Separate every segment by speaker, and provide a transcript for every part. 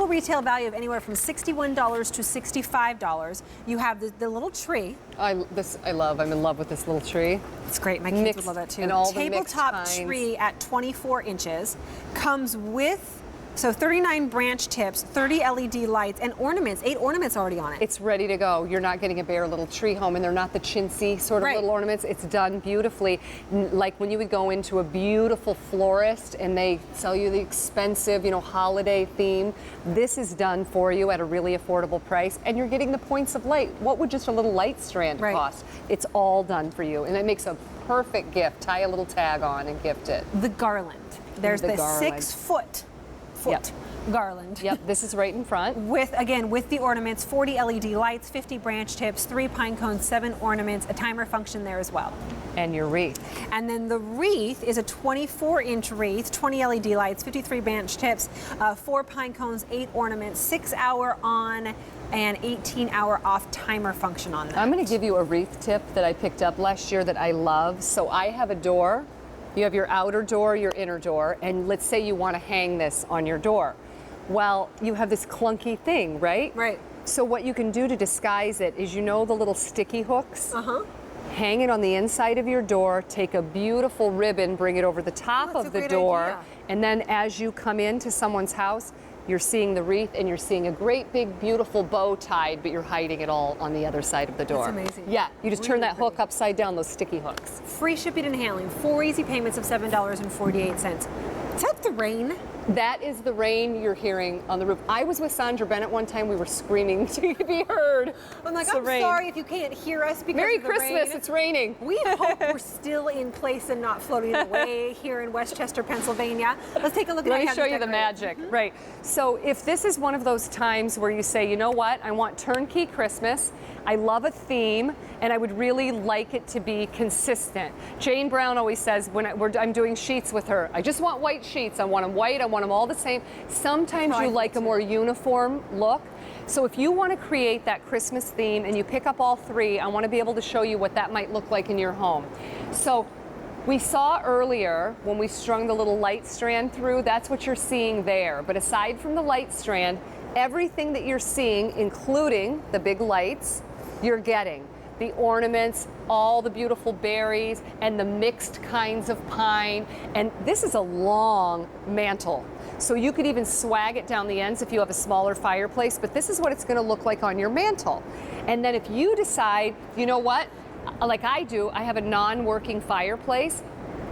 Speaker 1: retail value of anywhere from $61 to $65. You have the little tree.
Speaker 2: I'm in love with this little tree.
Speaker 1: It's great. My kids would love that too.
Speaker 2: And all
Speaker 1: Tabletop
Speaker 2: the
Speaker 1: tree at 24 inches. Comes with 39 branch tips, 30 LED lights, and ornaments. 8 ornaments already on it.
Speaker 2: It's ready to go. You're not getting a bare little tree home, and they're not the chintzy sort of little ornaments. It's done beautifully. Like when you would go into a beautiful florist and they sell you the expensive, holiday theme. This is done for you at a really affordable price, and you're getting the points of light. What would just a little light strand cost? It's all done for you, and it makes a perfect gift. Tie a little tag on and gift it.
Speaker 1: The garland. There's the
Speaker 2: garland.
Speaker 1: 6 foot garland.
Speaker 2: Yep, this is right in front.
Speaker 1: With the ornaments, 40 LED lights, 50 branch tips, 3 pine cones, 7 ornaments, a timer function there as well.
Speaker 2: And your wreath.
Speaker 1: And then the wreath is a 24-inch wreath, 20 LED lights, 53 branch tips, 4 pine cones, 8 ornaments, 6-hour on and 18-hour off timer function on that.
Speaker 2: I'm going to give you a wreath tip that I picked up last year that I love. So I have a door. You have your outer door, your inner door, and let's say you want to hang this on your door. Well, you have this clunky thing, right?
Speaker 1: Right.
Speaker 2: So what you can do to disguise it is, the little sticky hooks? Hang it on the inside of your door, take a beautiful ribbon, bring it over the top of the door, and then as you come into someone's house, you're seeing the wreath and you're seeing a great big beautiful bow tied, but you're hiding it all on the other side of the door.
Speaker 1: That's amazing.
Speaker 2: Yeah, you just turn that hook upside down, those sticky hooks.
Speaker 1: Free shipping and handling, 4 easy payments of $7.48. Is that the rain?
Speaker 2: That is the rain you're hearing on the roof. I was with Sandra Bennett one time. We were screaming to be heard.
Speaker 1: I'm like, I'm sorry if you can't hear us because
Speaker 2: Merry
Speaker 1: of the
Speaker 2: Christmas,
Speaker 1: rain.
Speaker 2: it's raining.
Speaker 1: We hope we're still in place and not floating away here in Westchester, Pennsylvania. Let's take a look at
Speaker 2: Let me show you the magic. Right. So if this is one of those times where you say, you know what, I want turnkey Christmas, I love a theme, and I would really like it to be consistent. Jane Brown always says, when I'm doing sheets with her, I just want white sheets. I want them white, I want them all the same. Sometimes you like a more uniform look. So if you want to create that Christmas theme and you pick up all 3, I want to be able to show you what that might look like in your home. So we saw earlier when we strung the little light strand through, that's what you're seeing there. But aside from the light strand, everything that you're seeing, including the big lights, you're getting. The ornaments, all the beautiful berries, and the mixed kinds of pine. And this is a long mantle. So you could even swag it down the ends if you have a smaller fireplace, but this is what it's gonna look like on your mantle. And then if you decide, you know what, like I do, I have a non-working fireplace.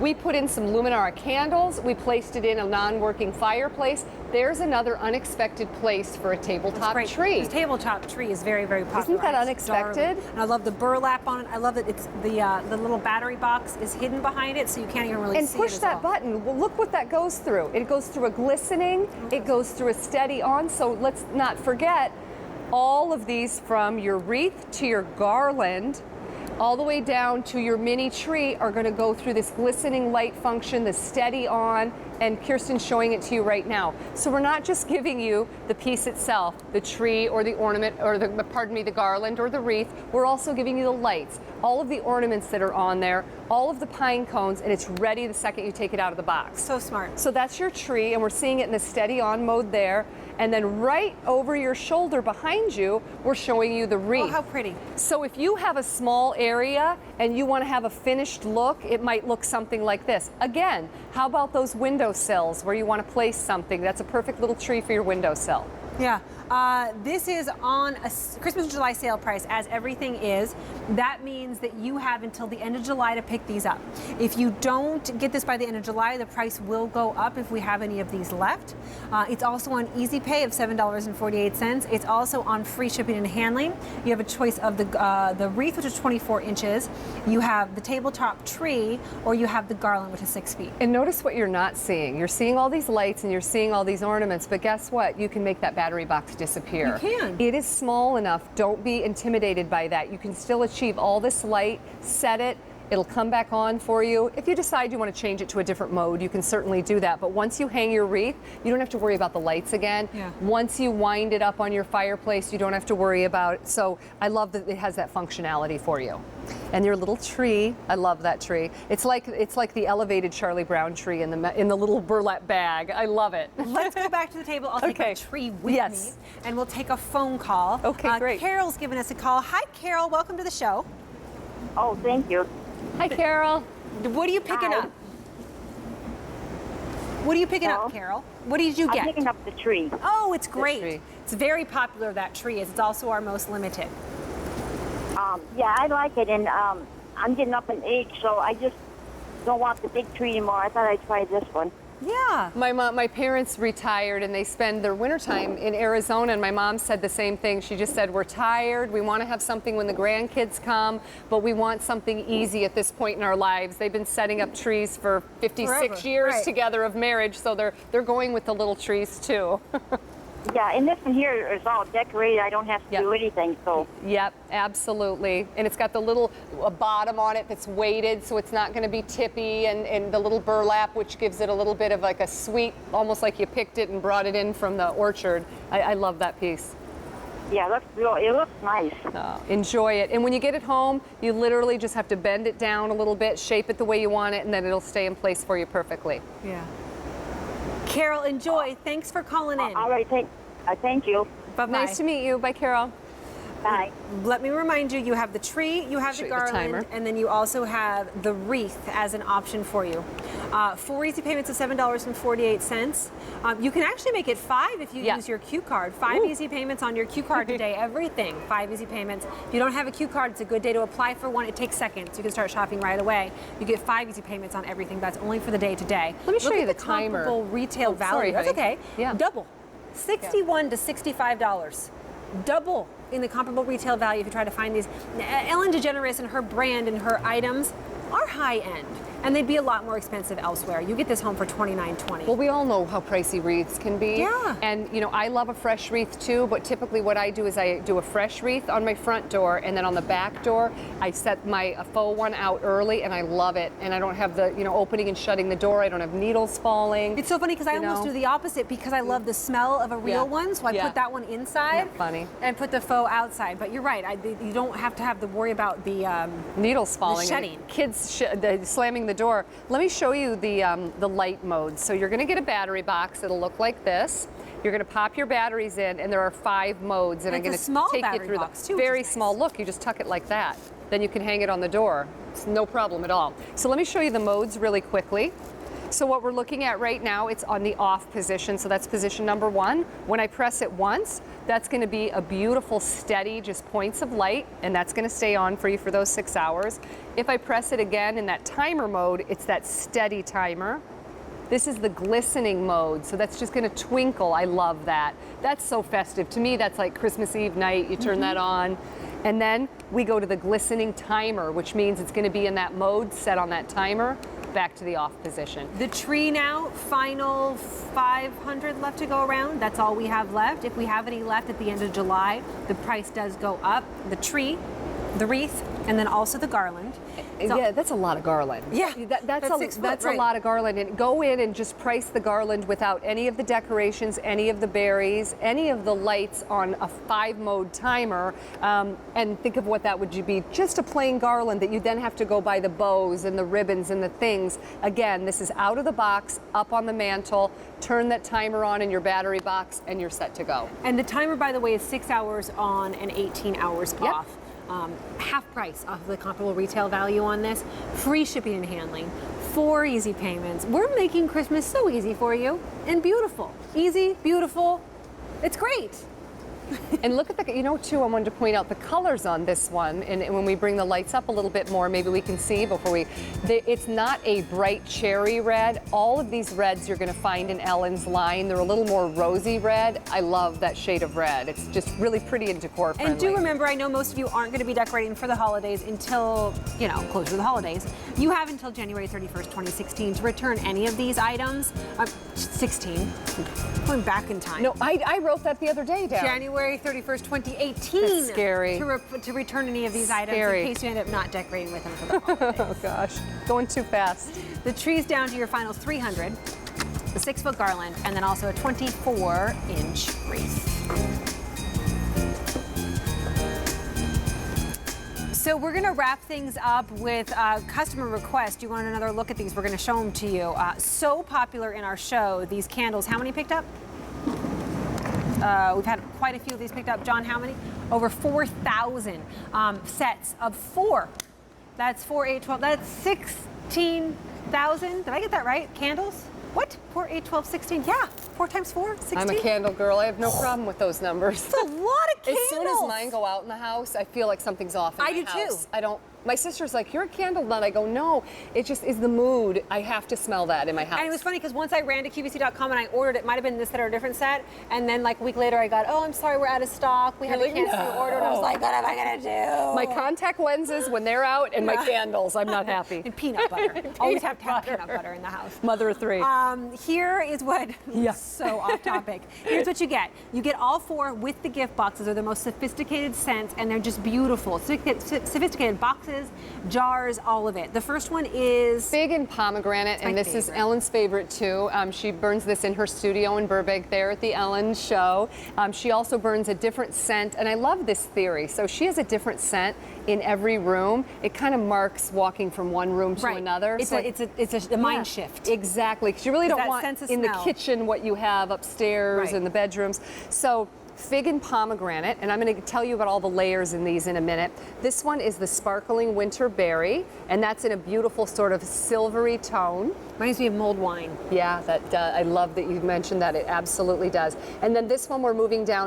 Speaker 2: We put in some Luminara candles. We placed it in a non-working fireplace. There's another unexpected place for a tabletop tree.
Speaker 1: This tabletop tree is very, very popular.
Speaker 2: Isn't that unexpected?
Speaker 1: And I love the burlap on it. I love that it's the little battery box is hidden behind it, so you can't even really see it.
Speaker 2: And push that button. Well, look what that goes through. It goes through a glistening. It goes through a steady on. So let's not forget all of these, from your wreath to your garland, all the way down to your mini tree, are going to go through this glistening light function, the steady on, and Kirsten's showing it to you right now. So we're not just giving you the piece itself, the tree or the ornament, or the garland or the wreath. We're also giving you the lights, all of the ornaments that are on there, all of the pine cones, and it's ready the second you take it out of the box.
Speaker 1: So smart.
Speaker 2: So that's your tree, and we're seeing it in the steady on mode there. And then right over your shoulder behind you, we're showing you the wreath.
Speaker 1: Oh, how pretty.
Speaker 2: So if you have a small area and you want to have a finished look, it might look something like this. Again, how about those windowsills where you want to place something? That's a perfect little tree for your windowsill.
Speaker 1: Yeah. This is on a Christmas and July sale price, as everything is. That means that you have until the end of July to pick these up. If you don't get this by the end of July, the price will go up if we have any of these left. It's also on Easy Pay of $7.48. It's also on free shipping and handling. You have a choice of the wreath, which is 24 inches. You have the tabletop tree, or you have the garland, which is 6 feet.
Speaker 2: And notice what you're not seeing. You're seeing all these lights and you're seeing all these ornaments, but guess what? You can make that battery box disappear.
Speaker 1: You can.
Speaker 2: It is small enough. Don't be intimidated by that. You can still achieve all this light, set it, it'll come back on for you. If you decide you want to change it to a different mode, you can certainly do that. But once you hang your wreath, you don't have to worry about the lights again.
Speaker 1: Yeah.
Speaker 2: Once you wind it up on your fireplace, you don't have to worry about it. So I love that it has that functionality for you. And your little tree, I love that tree. It's like the elevated Charlie Brown tree in the little burlap bag. I love it.
Speaker 1: Let's go back to the table. I'll take
Speaker 2: Okay.
Speaker 1: a tree with
Speaker 2: Yes.
Speaker 1: me, and we'll take a phone call.
Speaker 2: Okay, great.
Speaker 1: Carol's given us a call. Hi, Carol. Welcome to the show.
Speaker 3: Oh, thank you.
Speaker 2: Hi, Carol.
Speaker 1: What are you picking
Speaker 3: Hi.
Speaker 1: up? What are you picking
Speaker 3: Hello?
Speaker 1: up, Carol? What did you
Speaker 3: I'm
Speaker 1: get?
Speaker 3: picking up the tree.
Speaker 1: Oh, it's great.
Speaker 2: tree.
Speaker 1: It's very popular, that tree is. It's also our most limited.
Speaker 3: Yeah, I like it, and I'm getting up in age, so I just don't want the big tree anymore. I thought I'd try this one.
Speaker 1: Yeah.
Speaker 2: My parents retired and they spend their wintertime in Arizona, and my mom said the same thing. She just said, we're tired, we want to have something when the grandkids come, but we want something easy at this point in our lives. They've been setting up trees for 56
Speaker 1: Forever,
Speaker 2: years
Speaker 1: right.
Speaker 2: together of marriage, so they're going with the little trees too.
Speaker 3: Yeah, and this one here is all decorated. I don't have to
Speaker 2: Yep.
Speaker 3: do anything, so
Speaker 2: Yep, absolutely. And it's got the little bottom on it that's weighted, so it's not going to be tippy, and the little burlap, which gives it a little bit of like a sweet, almost like you picked it and brought it in from the orchard. I love that piece.
Speaker 3: yeah, it looks nice.
Speaker 2: Enjoy it. And when you get it home, you literally just have to bend it down a little bit, shape it the way you want it, and then it'll stay in place for you perfectly.
Speaker 1: Yeah. Carol, enjoy. Thanks for calling in.
Speaker 3: All right, thank you.
Speaker 1: Bye-bye.
Speaker 2: Nice to meet you. Bye, Carol.
Speaker 3: Bye.
Speaker 1: Let me remind you, you have the tree, you have
Speaker 2: Show
Speaker 1: the
Speaker 2: you the
Speaker 1: garland,
Speaker 2: timer.
Speaker 1: and then you also have the wreath as an option for you. 4 easy payments of $7.48. You can actually make it 5 if you
Speaker 2: Yeah.
Speaker 1: use your Q card. 5 easy payments on your Q card today. Everything, 5 easy payments. If you don't have a Q card, it's a good day to apply for one. It takes seconds. You can start shopping right away. You get 5 easy payments on everything. That's only for the day today.
Speaker 2: Let me show
Speaker 1: Look
Speaker 2: you
Speaker 1: at
Speaker 2: the timer.
Speaker 1: comparable retail
Speaker 2: Oh,
Speaker 1: value.
Speaker 2: sorry,
Speaker 1: That's
Speaker 2: honey.
Speaker 1: okay.
Speaker 2: Yeah.
Speaker 1: Double. $61 to $65. Double in the comparable retail value if you try to find these. Ellen DeGeneres and her brand and her items are high end, and they'd be a lot more expensive elsewhere. You get this home for $29.20.
Speaker 2: Well, we all know how pricey wreaths can be.
Speaker 1: Yeah.
Speaker 2: And, you know, I love a fresh wreath too, but typically what I do is I do a fresh wreath on my front door, and then on the back door, I set a faux one out early, and I love it. And I don't have the, opening and shutting the door. I don't have needles falling.
Speaker 1: It's so funny because I
Speaker 2: You
Speaker 1: almost
Speaker 2: know?
Speaker 1: do the opposite because I love the smell of a real
Speaker 2: Yeah.
Speaker 1: one, so I
Speaker 2: Yeah.
Speaker 1: put that one inside.
Speaker 2: Isn't that funny?
Speaker 1: And put the faux outside. But you're right, you don't have to have to worry about the
Speaker 2: Needles falling.
Speaker 1: shedding.
Speaker 2: And kids slamming the door. Let me show you the light mode. So you're going to get a battery box. It'll look like this. You're going to pop your batteries in, and there are 5 modes. And
Speaker 1: And
Speaker 2: I'm going
Speaker 1: it's a
Speaker 2: to
Speaker 1: small
Speaker 2: take you
Speaker 1: battery
Speaker 2: through
Speaker 1: box,
Speaker 2: the
Speaker 1: too, which
Speaker 2: very
Speaker 1: is nice.
Speaker 2: small. Look, you just tuck it like that. Then you can hang it on the door. It's no problem at all. So let me show you the modes really quickly. So what we're looking at right now, it's on the off position. So that's position number 1. When I press it once, that's going to be a beautiful, steady, just points of light, and that's going to stay on for you for those 6 hours. If I press it again in that timer mode, it's that steady timer. This is the glistening mode, so that's just going to twinkle. I love that. That's so festive. To me, that's like Christmas Eve night. You turn that on. And then we go to the glistening timer, which means it's going to be in that mode set on that timer. Back to the off position.
Speaker 1: The tree now, final 500 left to go around. That's all we have left. If we have any left at the end of July, the price does go up. The tree, the wreath, and then also the garland. So-
Speaker 2: Yeah, that's a lot of garland.
Speaker 1: Yeah,
Speaker 2: that's
Speaker 1: that's 6 foot,
Speaker 2: that's
Speaker 1: right.
Speaker 2: a lot of garland. And go in and just price the garland without any of the decorations, any of the berries, any of the lights on a 5-mode timer, and think of what that would be. Just a plain garland that you then have to go buy the bows and the ribbons and the things. Again, this is out of the box, up on the mantle. Turn that timer on in your battery box, and you're set to go.
Speaker 1: And the timer, by the way, is 6 hours on and 18 hours
Speaker 2: Yep.
Speaker 1: off. Half price off the comparable retail value on this. Free shipping and handling. 4 easy payments. We're making Christmas so easy for you and beautiful. Easy, beautiful. It's great.
Speaker 2: And look at too, I wanted to point out the colors on this one. And when we bring the lights up a little bit more, maybe we can see before it's not a bright cherry red. All of these reds you're going to find in Ellen's line. They're a little more rosy red. I love that shade of red. It's just really pretty and decor friendly.
Speaker 1: And do remember, I know most of you aren't going to be decorating for the holidays until, closer to the holidays. You have until January 31st, 2016 to return any of these items. 16. Going back in time.
Speaker 2: No, I wrote that the other day down.
Speaker 1: January 31st, 2018.
Speaker 2: That's scary.
Speaker 1: To return any of these items
Speaker 2: Scary.
Speaker 1: in case you end up not decorating with them for the holidays.
Speaker 2: Oh gosh, going too fast.
Speaker 1: The tree's down to your final 300, the 6-foot garland, and then also a 24-inch wreath. So we're going to wrap things up with customer request. You want another look at these? We're going to show them to you. So popular in our show, these candles. How many picked up? We've had quite a few of these picked up. John, how many? Over 4,000 sets of 4. That's 4, 8, 12. That's 16,000. Did I get that right? Candles? What? 4, 8, 12, 16. Yeah. 4 times 4, 16.
Speaker 2: I'm a candle girl. I have no problem with those numbers.
Speaker 1: It's a lot of candles.
Speaker 2: As soon as mine go out in the house, I feel like something's off in my house.
Speaker 1: I do too.
Speaker 2: I don't. My sister's like, you're a candle nut. I go, no, it just is the mood. I have to smell that in my house.
Speaker 1: And it was funny because once I ran to QVC.com and I ordered it, might have been this set or a different set, and then like a week later I got, oh, I'm sorry, we're out of stock. We had to cancel your order, and I was like, what am I gonna do?
Speaker 2: My contact lenses when they're out and my candles, I'm not happy.
Speaker 1: And peanut butter. Always have to have peanut butter in the house.
Speaker 2: Mother of 3.
Speaker 1: Here is what, so off topic. Here's what you get. You get all 4 with the gift boxes. They're the most sophisticated scents, and they're just beautiful. Sophisticated boxes, jars, all of it. The first one is
Speaker 2: Fig and pomegranate, and this is Ellen's favorite too. She burns this in her studio in Burbank there at the Ellen show. She also burns a different scent, and I love this theory. So she has a different scent in every room. It kind of marks walking from one room to another.
Speaker 1: It's a mind shift.
Speaker 2: Exactly, because you really don't want in the kitchen what you have upstairs in the bedrooms. So fig and pomegranate, and I'm going to tell you about all the layers in these in a minute. This one is the sparkling winter berry, and that's in a beautiful sort of silvery tone.
Speaker 1: Reminds me of mulled wine.
Speaker 2: Yeah, that I love that you mentioned that. It absolutely does. And then this one we're moving down to